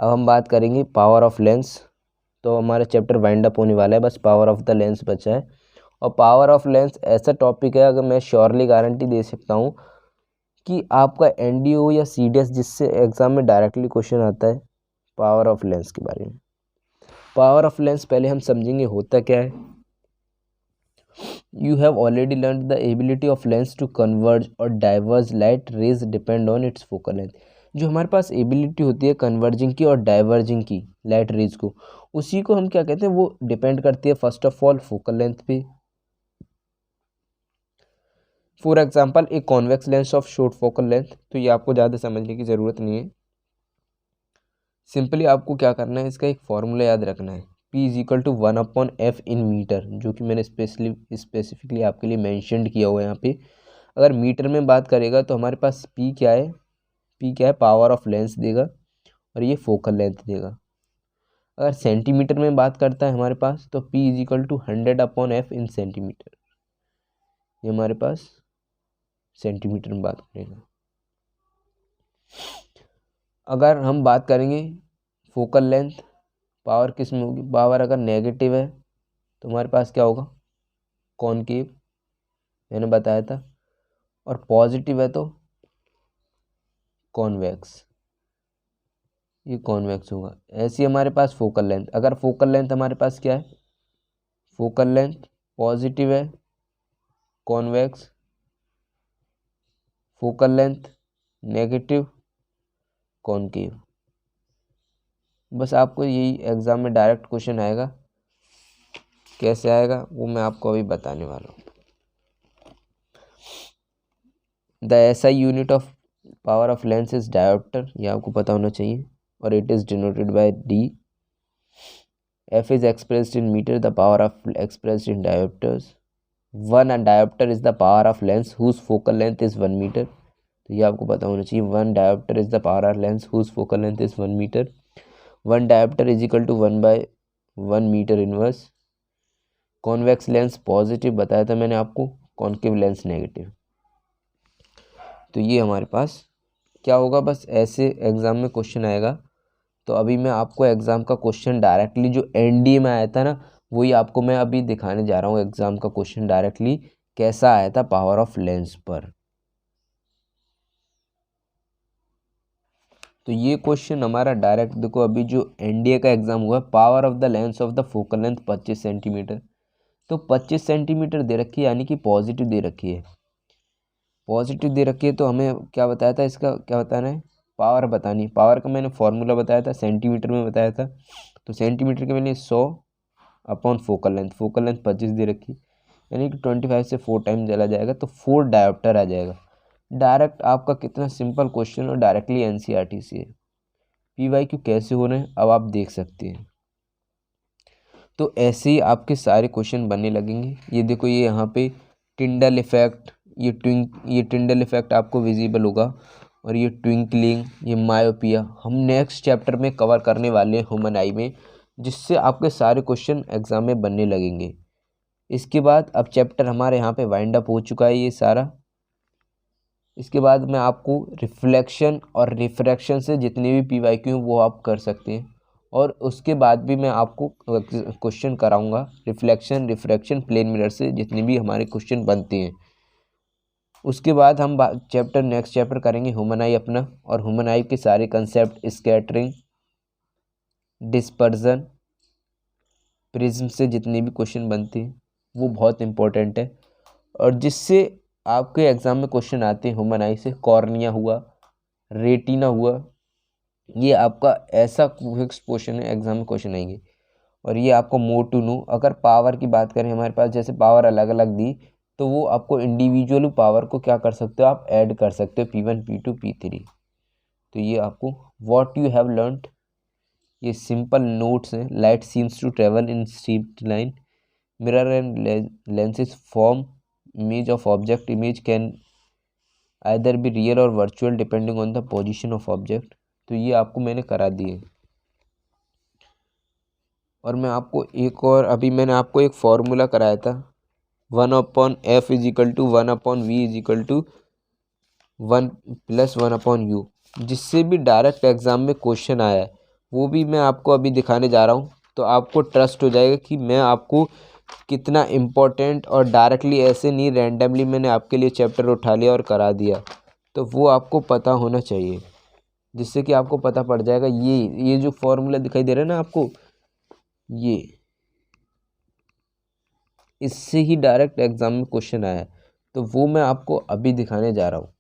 अब हम बात करेंगे पावर ऑफ लेंस। तो हमारा चैप्टर वाइंड अप होने वाला है, बस पावर ऑफ द लेंस बचा है। और पावर ऑफ लेंस ऐसा टॉपिक है, अगर मैं श्योरली गारंटी दे सकता हूँ कि आपका NDO या CDS जिससे एग्ज़ाम में डायरेक्टली क्वेश्चन आता है पावर ऑफ लेंस के बारे में। पावर ऑफ लेंस पहले हम समझेंगे होता क्या है। You have already learn the ability of lens to converge और diverge light rays depend on its focal length. जो हमारे पास एबिलिटी होती है कन्वर्जिंग की और डाइवर्जिंग की लाइट रेज को, उसी को हम क्या कहते हैं, वो डिपेंड करती है first of all focal length पे। For example a convex lens of short focal length, तो ये आपको ज़्यादा समझने की ज़रूरत नहीं है। सिंपली आपको क्या करना है, इसका एक फॉर्मूला याद रखना है, P is equal to 1/f in metre, जो कि मैंने स्पेसिफिकली आपके लिए मैंशनड किया हुआ है यहाँ पे। अगर मीटर में बात करेगा तो हमारे पास P क्या है, P क्या है, पावर ऑफ लेंस देगा, और ये फोकल लेंथ देगा। अगर सेंटीमीटर में बात करता है हमारे पास, तो P is equal to 100/f in centimetre, ये हमारे पास सेंटीमीटर में बात करेगा। अगर हम बात करेंगे फोकल लेंथ, पावर किस में होगी, पावर अगर नेगेटिव है तो हमारे पास क्या होगा, कॉनकेव, मैंने बताया था, और पॉजिटिव है तो कॉन्वेक्स, ये कॉन्वेक्स होगा। ऐसी हमारे पास फोकल लेंथ, अगर फोकल लेंथ हमारे पास क्या है, फोकल लेंथ पॉजिटिव है convex, focal length negative concave. बस आपको यही एग्ज़ाम में डायरेक्ट क्वेश्चन आएगा, कैसे आएगा वो मैं आपको अभी बताने वाला हूँ। The SI unit of power of lens is dioptre, ये आपको पता होना चाहिए, और it is denoted by D। F is expressed in meter, the power of expressed in diopters. 1 diopter is the power of lens whose focal length is 1 meter. तो ये आपको पता होना चाहिए, 1 diopter is the power of lens whose focal length is 1 meter. 1 diopter is equal to 1/1 meter inverse. Convex lens positive बताया था मैंने आपको, कॉनकेव लेंस नेगेटिव। तो ये हमारे पास क्या होगा, बस ऐसे एग्ज़ाम में क्वेश्चन आएगा। तो अभी मैं आपको एग्ज़ाम का क्वेश्चन डायरेक्टली जो NDA में आया था ना, वही आपको मैं अभी दिखाने जा रहा हूँ। एग्ज़ाम का क्वेश्चन डायरेक्टली कैसा आया था पावर ऑफ लेंस पर। तो ये क्वेश्चन हमारा डायरेक्ट देखो, अभी जो NDA का एग्ज़ाम हुआ, power of the lens of the focal length 25 centimetre. तो 25 सेंटीमीटर दे रखी है, यानी कि पॉजिटिव दे रखी है, पॉजिटिव दे रखी है। तो हमें क्या बताया था, इसका क्या बताना है, पावर बतानी। पावर का मैंने फॉर्मूला बताया था, सेंटीमीटर में बताया था। तो सेंटीमीटर के मैंने 100/फोकल लेंथ, फोकल लेंथ 25 दे रखी, यानी कि 25 से 4 टाइम चला जाएगा, तो 4 डायोप्टर आ जाएगा। डायरेक्ट आपका कितना सिंपल क्वेश्चन, और डायरेक्टली NCERT से है। PYQ कैसे हो रहे हैं अब आप देख सकते हैं। तो ऐसे ही आपके सारे क्वेश्चन बनने लगेंगे। ये देखो, ये यहाँ पे टिंडल इफेक्ट, ये टिंडल इफेक्ट आपको विजिबल होगा, और ये ट्विंकलिंग, ये मायोपिया हम नेक्स्ट चैप्टर में कवर करने वाले हैं ह्यूमन आई में, जिससे आपके सारे क्वेश्चन एग्जाम में बनने लगेंगे। इसके बाद अब चैप्टर हमारे यहाँ पे वाइंड अप हो चुका है ये सारा। इसके बाद मैं आपको रिफ्लेक्शन और रिफ्रैक्शन से जितने भी PYQ वो आप कर सकते हैं, और उसके बाद भी मैं आपको क्वेश्चन कराऊंगा रिफ्लेक्शन, रिफ्रैक्शन, प्लेन मिरर से जितने भी हमारे क्वेश्चन बनते हैं। उसके बाद हम नेक्स्ट चैप्टर करेंगे ह्यूमन आई अपना, और ह्यूमन आई के सारे कंसेप्ट, स्कैटरिंग, डिस्पर्जन, प्रिज्म से जितने भी क्वेश्चन बनते हैं वो बहुत इंपॉर्टेंट है, और जिससे आपके एग्जाम में क्वेश्चन आते हैं ह्यूमन आई से। कॉर्निया हुआ, रेटिना हुआ, ये आपका ऐसा फिक्स क्वेश्चन है, एग्जाम में क्वेश्चन आएंगे। और ये आपको मोर टू नो, अगर पावर की बात करें हमारे पास जैसे पावर अलग अलग दी, तो वो आपको इंडिविजुअल पावर को क्या कर सकते हो, आप ऐड कर सकते हो, P1 P2 P3। तो ये आपको व्हाट यू हैव लर्नड, ये सिंपल नोट्स हैं। Light seems to travel in straight line, mirror and lenses form image of object, image can either be real और virtual depending on the position of object. तो ये आपको मैंने करा दिए। और मैं आपको एक और, अभी मैंने आपको एक फॉर्मूला कराया था, 1/f is equal to 1/v is equal to 1 + 1/u, जिससे भी डायरेक्ट एग्जाम में क्वेश्चन आया है वो भी मैं आपको अभी दिखाने जा रहा हूँ। तो आपको ट्रस्ट हो जाएगा कि मैं आपको कितना इम्पोर्टेंट, और डायरेक्टली ऐसे नहीं रैंडमली मैंने आपके लिए चैप्टर उठा लिया और करा दिया। तो वो आपको पता होना चाहिए, जिससे कि आपको पता पड़ जाएगा ये जो फॉर्मूला दिखाई दे रहा है ना आपको, ये इससे ही डायरेक्ट एग्जाम में क्वेश्चन आया है। तो वो मैं आपको अभी दिखाने जा रहा हूँ।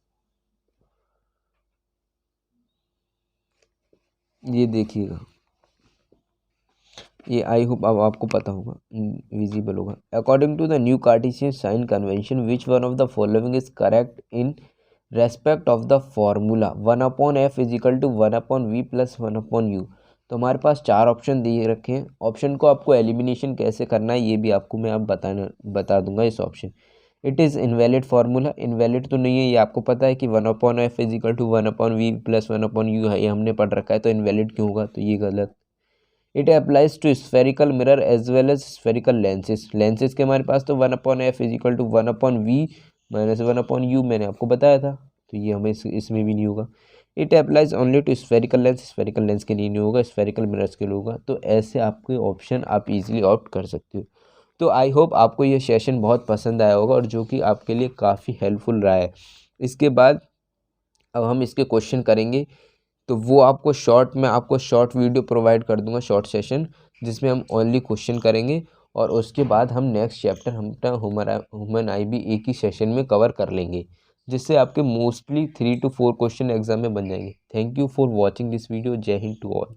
ये देखिएगा, ये आई होप अब आपको पता होगा, विजिबल होगा। According to the new Cartesian sign convention, which one of the following is correct in respect of the formula 1/f is equal to 1/v + 1/u। तो हमारे पास 4 ऑप्शन दिए रखे हैं। ऑप्शन को आपको एलिमिनेशन कैसे करना है ये भी आपको मैं अब बता दूंगा इस option. It is invalid formula, invalid तो नहीं है, ये आपको पता है कि 1/f is equal to 1/v + 1/u है, ये हमने पढ़ रखा है, तो इनवैलिड क्यों होगा, तो ये गलत। It applies to spherical mirror as well as spherical lenses, lenses के हमारे पास तो 1/f is equal to 1/v - 1/u मैंने आपको बताया था, तो ये हमें इसमें भी नहीं होगा। It applies only to spherical lens, spherical lens के लिए नहीं होगा, स्फेरिकल मिरर्स के लिए होगा। तो ऐसे आपके ऑप्शन आप इजीली ऑप्ट कर सकते हो। तो आई होप आपको ये सेशन बहुत पसंद आया होगा, और जो कि आपके लिए काफ़ी हेल्पफुल रहा है। इसके बाद अब हम इसके क्वेश्चन करेंगे, तो वो आपको शॉर्ट वीडियो प्रोवाइड कर दूंगा, शॉर्ट सेशन, जिसमें हम ओनली क्वेश्चन करेंगे, और उसके बाद हम नेक्स्ट चैप्टर ह्यूमन आई भी एक ही सेशन में कवर कर लेंगे, जिससे आपके मोस्टली 3 to 4 क्वेश्चन एग्जाम में बन जाएंगे। Thank you for watching this video. जय हिंद टू ऑल।